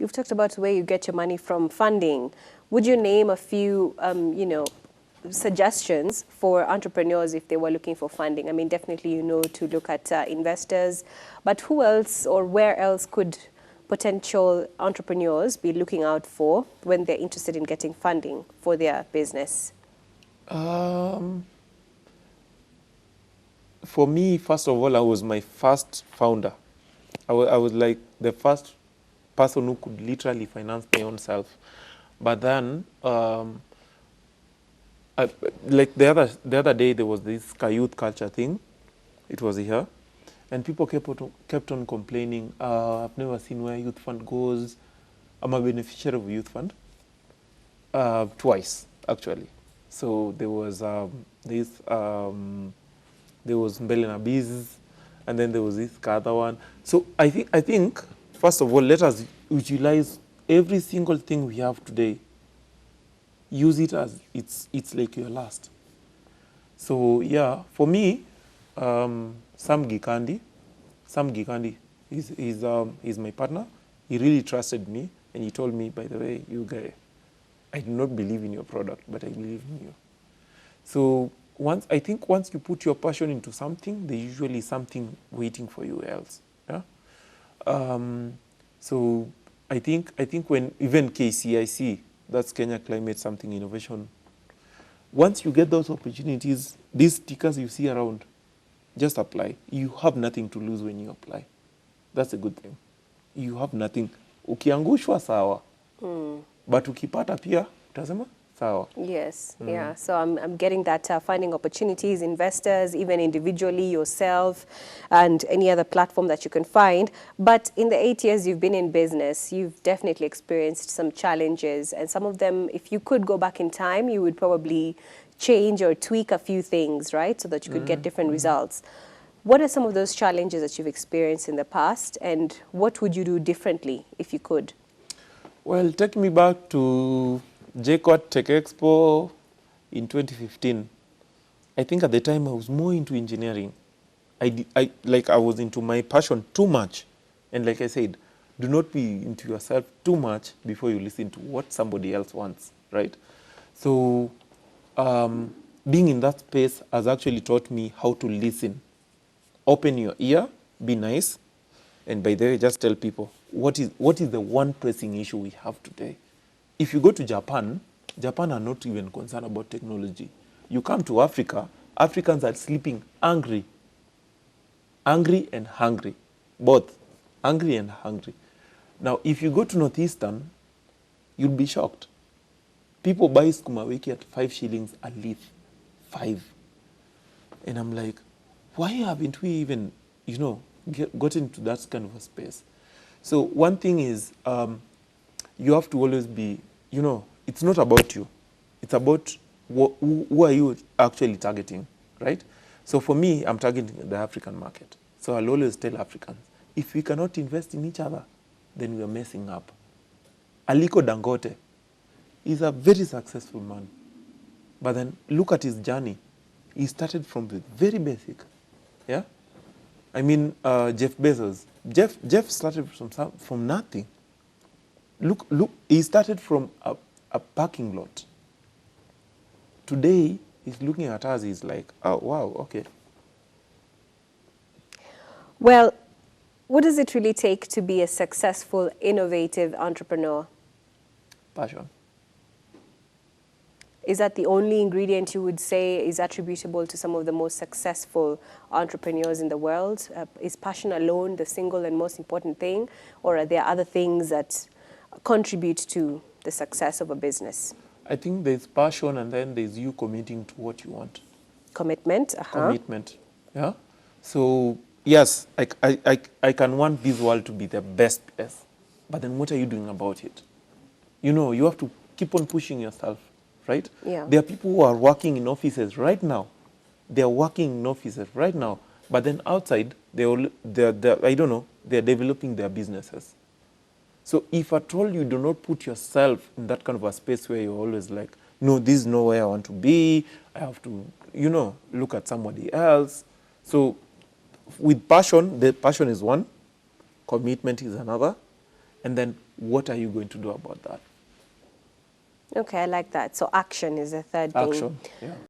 You've talked about where you get your money from funding. Would you name a few, suggestions for entrepreneurs if they were looking for funding? I mean, definitely to look at investors, but who else or where else could potential entrepreneurs be looking out for when they're interested in getting funding for their business? For me, first of all, I was my first founder. I was like the first person who could literally finance my own self. But then, like the other day, there was this youth culture thing. It was here, and people kept on complaining. I've never seen where youth fund goes. I'm a beneficiary of youth fund twice actually. So there was there was Millionaire, and then there was this other one. So I think first of all, let us utilize every single thing we have today. Use it as it's like your last. So yeah, for me, Sam Gikandi is my partner. He really trusted me, and he told me, by the way, you guy, I do not believe in your product, but I believe in you. So once you put your passion into something, there's usually something waiting for you else. Yeah. So I think when even KCIC, that's Kenya Climate Something Innovation, once you get those opportunities, these stickers you see around, just apply. You have nothing to lose when you apply. That's a good thing. You have nothing. Ukiangushwa sawa. But ukipata pia, utasema sawa. Yes, yeah. So I'm getting that finding opportunities, investors, even individually, yourself, and any other platform that you can find. But in the 8 years you've been in business, you've definitely experienced some challenges. And some of them, if you could go back in time, you would probably change or tweak a few things, right? So that you could get different results. What are some of those challenges that you've experienced in the past? And what would you do differently if you could? Well, take me back to JCOT Tech Expo in 2015. I think at the time I was more into engineering. I was into my passion too much. And like I said, do not be into yourself too much before you listen to what somebody else wants, right? So being in that space has actually taught me how to listen. Open your ear, be nice, and by the way, just tell people, what is the one pressing issue we have today? If you go to Japan are not even concerned about technology. You come to Africa, Africans are sleeping angry and hungry, both angry and hungry. Now, if you go to Northeastern, you'll be shocked. People buy skuma wiki at 5 shillings a leaf, 5. And I'm like, why haven't we even, gotten to that kind of a space? So one thing is, you have to always be, it's not about you. It's about who are you actually targeting, right? So for me, I'm targeting the African market. So I'll always tell Africans, if we cannot invest in each other, then we are messing up. Aliko Dangote is a very successful man. But then look at his journey. He started from the very basic. Yeah? I mean, Jeff Bezos. Jeff started from nothing. Look, he started from a parking lot. Today, he's looking at us, he's like, oh, wow, okay. Well, what does it really take to be a successful, innovative entrepreneur? Passion. Is that the only ingredient you would say is attributable to some of the most successful entrepreneurs in the world? Is passion alone the single and most important thing? Or are there other things that contribute to the success of a business? I think there's passion, and then there's you committing to what you want. Commitment. Commitment. Yeah. So yes, I can want this world to be the best place, but then what are you doing about it? You have to keep on pushing yourself, right? Yeah. There are people who are working in offices right now. They are working in offices right now, but then outside they're developing their businesses. So if at all you do not put yourself in that kind of a space where you're always like, no, this is not where I want to be, I have to, look at somebody else. So with passion, the passion is one, commitment is another, And then what are you going to do about that? Okay, I like that. So action is the third thing. Action, yeah.